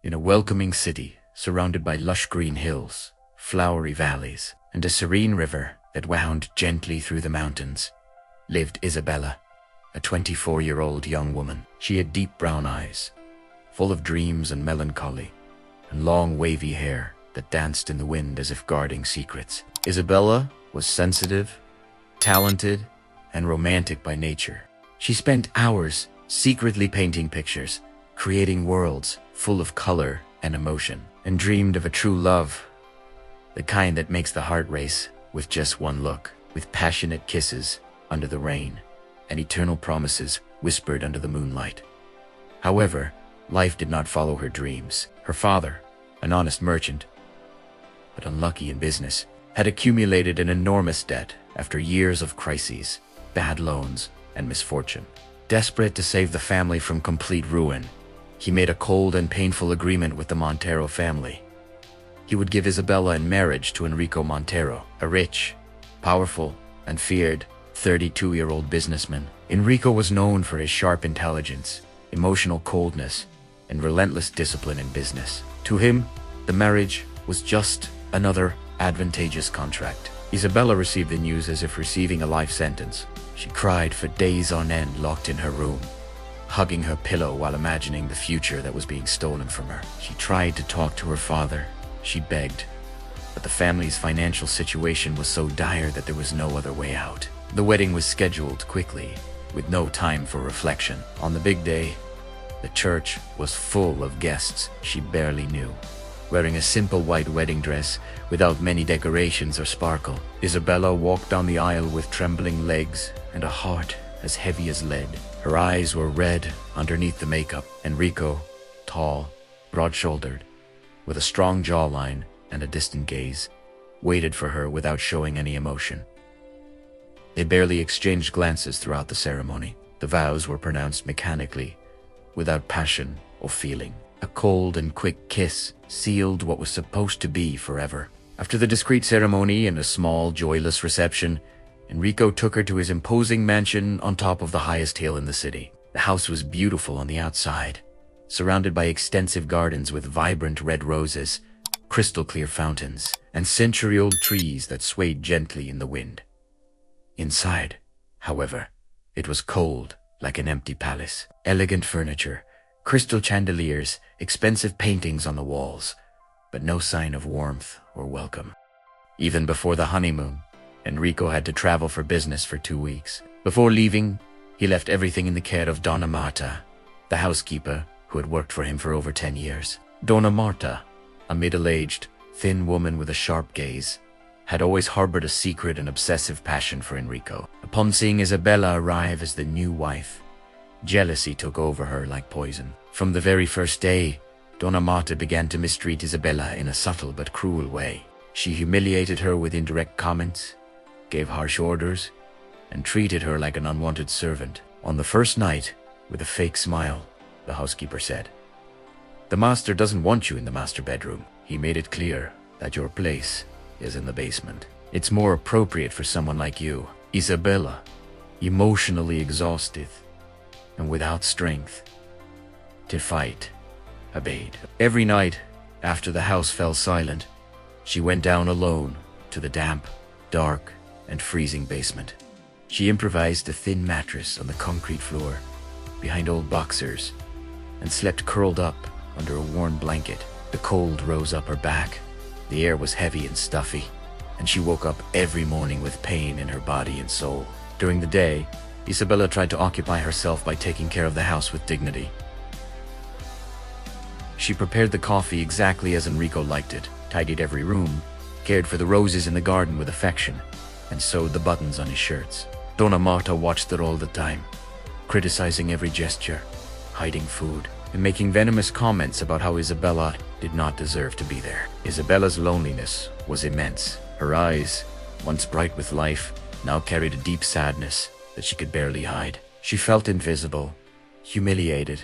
In a welcoming city, surrounded by lush green hills, flowery valleys, and a serene river that wound gently through the mountains, lived Isabella, a 24-year-old young woman. She had deep brown eyes, full of dreams and melancholy, and long wavy hair that danced in the wind as if guarding secrets. Isabella was sensitive, talented, and romantic by nature. She spent hours secretly painting pictures, creating worlds full of color and emotion, and dreamed of a true love, the kind that makes the heart race with just one look, with passionate kisses under the rain and eternal promises whispered under the moonlight. However, life did not follow her dreams. Her father, an honest merchant, but unlucky in business, had accumulated an enormous debt after years of crises, bad loans, and misfortune. Desperate to save the family from complete ruin, he made a cold and painful agreement with the Montero family. He would give Isabella in marriage to Enrico Montero, a rich, powerful, and feared 32-year-old businessman. Enrico was known for his sharp intelligence, emotional coldness, and relentless discipline in business. To him, the marriage was just another advantageous contract. Isabella received the news as if receiving a life sentence. She cried for days on end, locked in her room, hugging her pillow while imagining the future that was being stolen from her. She tried to talk to her father. She begged, but the family's financial situation was so dire that there was no other way out. The wedding was scheduled quickly, with no time for reflection. On the big day, the church was full of guests she barely knew. Wearing a simple white wedding dress without many decorations or sparkle, Isabella walked down the aisle with trembling legs and a heart as heavy as lead. Her eyes were red underneath the makeup. Enrico, tall, broad-shouldered, with a strong jawline and a distant gaze, waited for her without showing any emotion. They barely exchanged glances throughout the ceremony. The vows were pronounced mechanically, without passion or feeling. A cold and quick kiss sealed what was supposed to be forever. After the discreet ceremony and a small, joyless reception, Enrico took her to his imposing mansion on top of the highest hill in the city. The house was beautiful on the outside, surrounded by extensive gardens with vibrant red roses, crystal-clear fountains, and century-old trees that swayed gently in the wind. Inside, however, it was cold like an empty palace. Elegant furniture, crystal chandeliers, expensive paintings on the walls, but no sign of warmth or welcome. Even before the honeymoon, Enrico had to travel for business for 2 weeks. Before leaving, he left everything in the care of Donna Marta, the housekeeper who had worked for him for over 10 years. Donna Marta, a middle-aged, thin woman with a sharp gaze, had always harbored a secret and obsessive passion for Enrico. Upon seeing Isabella arrive as the new wife, jealousy took over her like poison. From the very first day, Donna Marta began to mistreat Isabella in a subtle but cruel way. She humiliated her with indirect comments, gave harsh orders, and treated her like an unwanted servant. On the first night, with a fake smile, the housekeeper said, "The master doesn't want you in the master bedroom. He made it clear that your place is in the basement. It's more appropriate for someone like you." Isabella, emotionally exhausted and without strength to fight, obeyed. Every night, after the house fell silent, she went down alone to the damp, dark, and freezing basement. She improvised a thin mattress on the concrete floor, behind old boxers, and slept curled up under a warm blanket. The cold rose up her back. The air was heavy and stuffy, and she woke up every morning with pain in her body and soul. During the day, Isabella tried to occupy herself by taking care of the house with dignity. She prepared the coffee exactly as Enrico liked it, tidied every room, cared for the roses in the garden with affection, and sewed the buttons on his shirts. Donna Marta watched her all the time, criticizing every gesture, hiding food, and making venomous comments about how Isabella did not deserve to be there. Isabella's loneliness was immense. Her eyes, once bright with life, now carried a deep sadness that she could barely hide. She felt invisible, humiliated,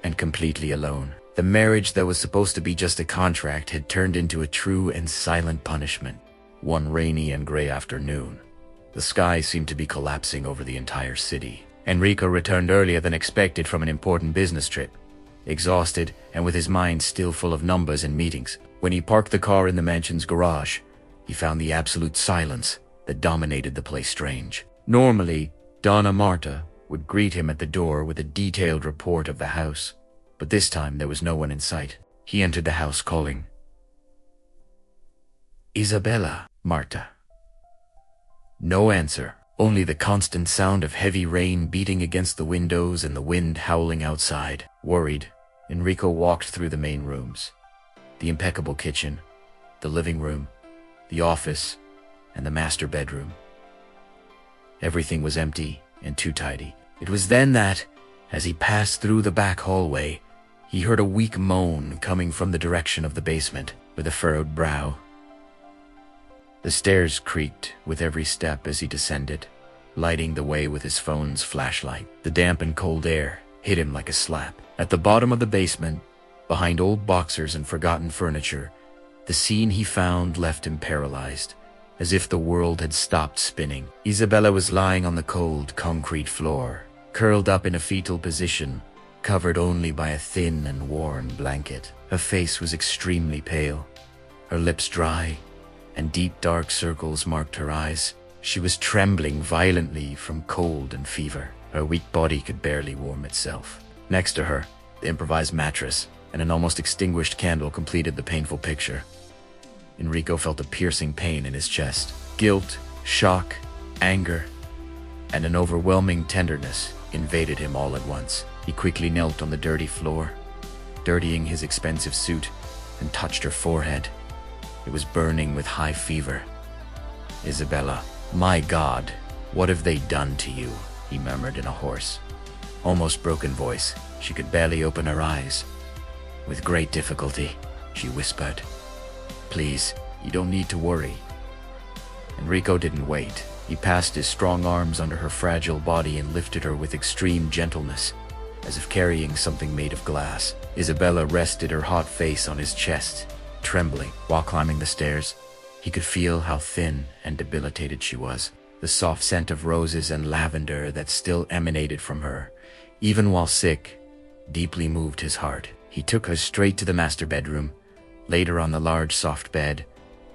and completely alone. The marriage that was supposed to be just a contract had turned into a true and silent punishment. One rainy and gray afternoon, the sky seemed to be collapsing over the entire city. Enrico returned earlier than expected from an important business trip. exhausted and with his mind still full of numbers and meetings. When he parked the car in the mansion's garage, he found the absolute silence that dominated the place strange. Normally, Donna Marta would greet him at the door with a detailed report of the house, but this time there was no one in sight. He entered the house calling, "Isabella, Marta." No answer, only the constant sound of heavy rain beating against the windows and the wind howling outside. Worried, Enrico walked through the main rooms. The impeccable kitchen, the living room, the office, and the master bedroom. Everything was empty and too tidy. It was then that, as he passed through the back hallway, he heard a weak moan coming from the direction of the basement. With a furrowed brow, the stairs creaked with every step as he descended, lighting the way with his phone's flashlight. The damp and cold air hit him like a slap. At the bottom of the basement, behind old boxers and forgotten furniture, the scene he found left him paralyzed, as if the world had stopped spinning. Isabella was lying on the cold concrete floor, curled up in a fetal position, covered only by a thin and worn blanket. Her face was extremely pale, her lips dry, and deep dark circles marked her eyes. She was trembling violently from cold and fever. Her weak body could barely warm itself. Next to her, the improvised mattress and an almost extinguished candle completed the painful picture. Enrico felt a piercing pain in his chest. Guilt, shock, anger, and an overwhelming tenderness invaded him all at once. He quickly knelt on the dirty floor, dirtying his expensive suit, and touched her forehead. It was burning with high fever. "Isabella, my God, what have they done to you?" he murmured in a hoarse, almost broken voice. She could barely open her eyes. With great difficulty, she whispered, "Please, you don't need to worry." Enrico didn't wait. He passed his strong arms under her fragile body and lifted her with extreme gentleness, as if carrying something made of glass. Isabella rested her hot face on his chest, trembling. While climbing the stairs, he could feel how thin and debilitated she was. The soft scent of roses and lavender that still emanated from her, even while sick, deeply moved his heart. He took her straight to the master bedroom, laid her on the large soft bed,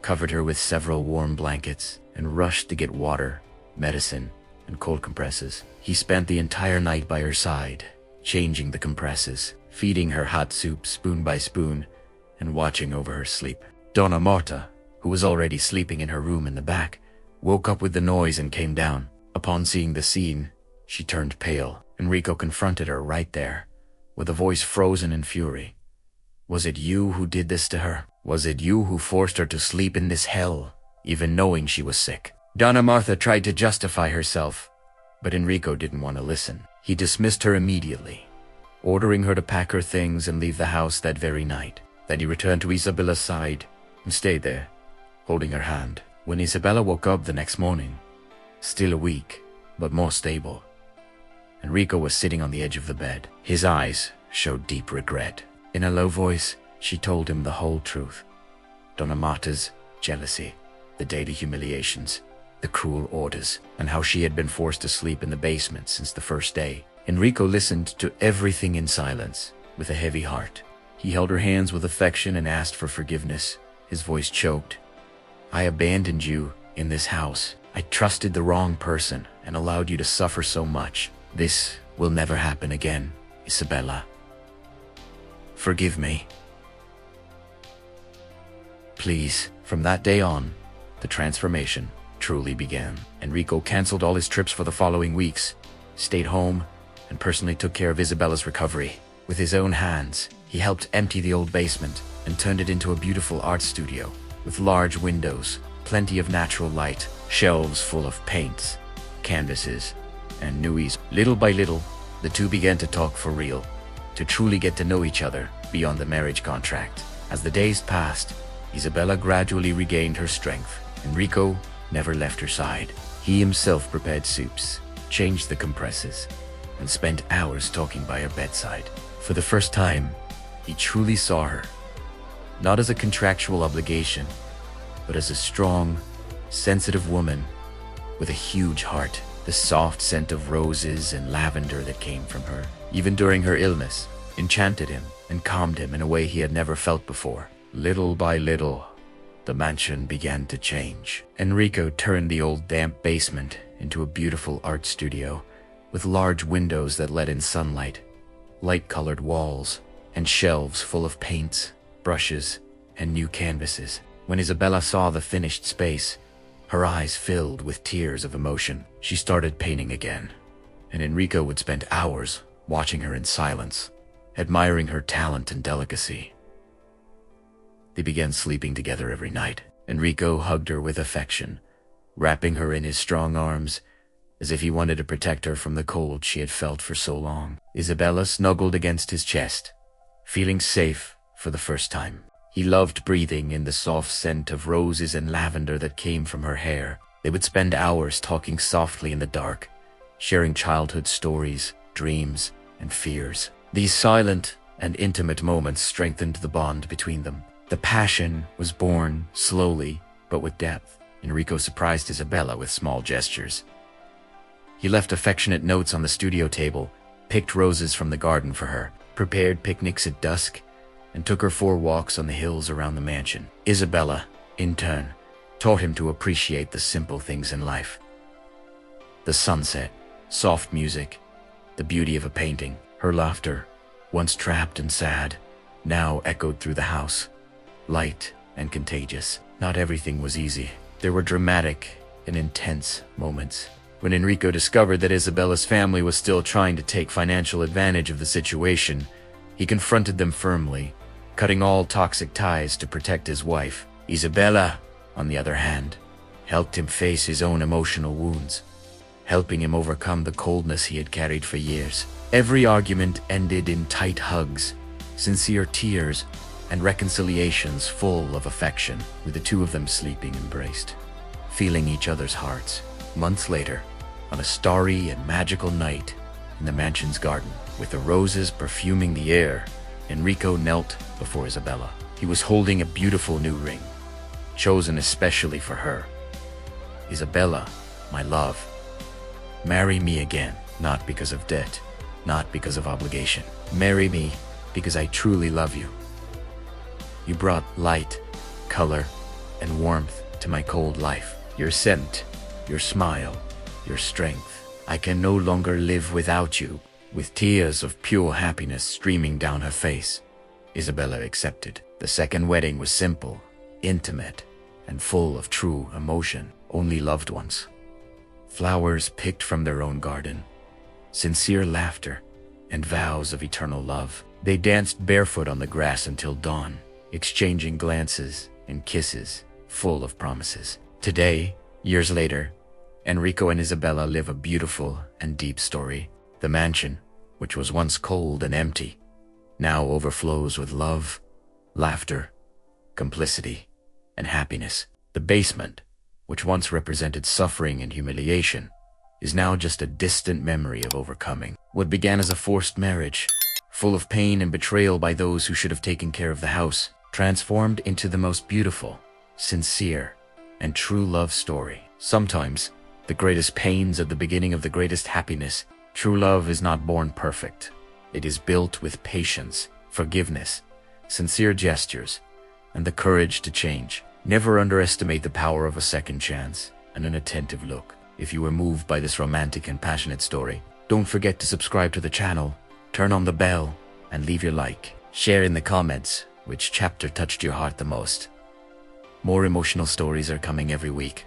covered her with several warm blankets, and rushed to get water, medicine, and cold compresses. He spent the entire night by her side, changing the compresses, feeding her hot soup spoon by spoon, and watching over her sleep. Donna Marta, who was already sleeping in her room in the back, woke up with the noise and came down. Upon seeing the scene, she turned pale. Enrico confronted her right there, with a voice frozen in fury. "Was it you who did this to her? Was it you who forced her to sleep in this hell, even knowing she was sick?" Donna Marta tried to justify herself, but Enrico didn't want to listen. He dismissed her immediately, ordering her to pack her things and leave the house that very night. Then he returned to Isabella's side and stayed there, holding her hand. When Isabella woke up the next morning, still weak, but more stable, Enrico was sitting on the edge of the bed. His eyes showed deep regret. In a low voice, she told him the whole truth. Donna Marta's jealousy, the daily humiliations, the cruel orders, and how she had been forced to sleep in the basement since the first day. Enrico listened to everything in silence, with a heavy heart. He held her hands with affection and asked for forgiveness. His voice choked. "I abandoned you in this house. I trusted the wrong person and allowed you to suffer so much. This will never happen again, Isabella. Forgive me. Please." From that day on, the transformation truly began. Enrico canceled all his trips for the following weeks, stayed home, and personally took care of Isabella's recovery. With his own hands, he helped empty the old basement and turned it into a beautiful art studio with large windows, plenty of natural light, shelves full of paints, canvases, and nuis. Little by little, the two began to talk for real, to truly get to know each other beyond the marriage contract. As the days passed, Isabella gradually regained her strength. Enrico never left her side. He himself prepared soups, changed the compresses, and spent hours talking by her bedside. For the first time, he truly saw her, not as a contractual obligation, but as a strong, sensitive woman with a huge heart. The soft scent of roses and lavender that came from her. Even during her illness, enchanted him and calmed him in a way he had never felt before. Little by little, the mansion began to change. Enrico turned the old damp basement into a beautiful art studio with large windows that let in sunlight, light-colored walls, and shelves full of paints, brushes, and new canvases. When Isabella saw the finished space, her eyes filled with tears of emotion. She started painting again, and Enrico would spend hours watching her in silence, admiring her talent and delicacy. They began sleeping together every night. Enrico hugged her with affection, wrapping her in his strong arms as if he wanted to protect her from the cold she had felt for so long. Isabella snuggled against his chest, feeling safe for the first time. He loved breathing in the soft scent of roses and lavender that came from her hair. They would spend hours talking softly in the dark, sharing childhood stories, dreams, and fears. These silent and intimate moments strengthened the bond between them. The passion was born slowly, but with depth. Enrico surprised Isabella with small gestures. He left affectionate notes on the studio table, picked roses from the garden for her, prepared picnics at dusk, and took her for walks on the hills around the mansion. Isabella, in turn, taught him to appreciate the simple things in life. The sunset, soft music, the beauty of a painting. Her laughter, once trapped and sad, now echoed through the house, light and contagious. Not everything was easy. There were dramatic and intense moments. When Enrico discovered that Isabella's family was still trying to take financial advantage of the situation, he confronted them firmly, cutting all toxic ties to protect his wife. Isabella, on the other hand, helped him face his own emotional wounds, helping him overcome the coldness he had carried for years. Every argument ended in tight hugs, sincere tears, and reconciliations full of affection, with the two of them sleeping embraced, feeling each other's hearts. Months later, on a starry and magical night in the mansion's garden, with the roses perfuming the air, Enrico knelt before Isabella. He was holding a beautiful new ring, chosen especially for her. Isabella, my love, marry me again, not because of debt, not because of obligation. Marry me because I truly love you. You brought light, color, and warmth to my cold life. Your scent, your smile, your strength. I can no longer live without you. With tears of pure happiness streaming down her face, Isabella accepted. The second wedding was simple, intimate, and full of true emotion. Only loved ones. Flowers picked from their own garden, sincere laughter, and vows of eternal love. They danced barefoot on the grass until dawn, exchanging glances and kisses full of promises. Today, years later, Enrico and Isabella live a beautiful and deep story. The mansion, which was once cold and empty, now overflows with love, laughter, complicity, and happiness. The basement, which once represented suffering and humiliation, is now just a distant memory of overcoming. What began as a forced marriage, full of pain and betrayal by those who should have taken care of the house, transformed into the most beautiful, sincere, and true love story. Sometimes, the greatest pains are the beginning of the greatest happiness. True love is not born perfect. It is built with patience, forgiveness, sincere gestures, and the courage to change. Never underestimate the power of a second chance and an attentive look. If you were moved by this romantic and passionate story, don't forget to subscribe to the channel, turn on the bell, and leave your like. Share in the comments which chapter touched your heart the most. More emotional stories are coming every week.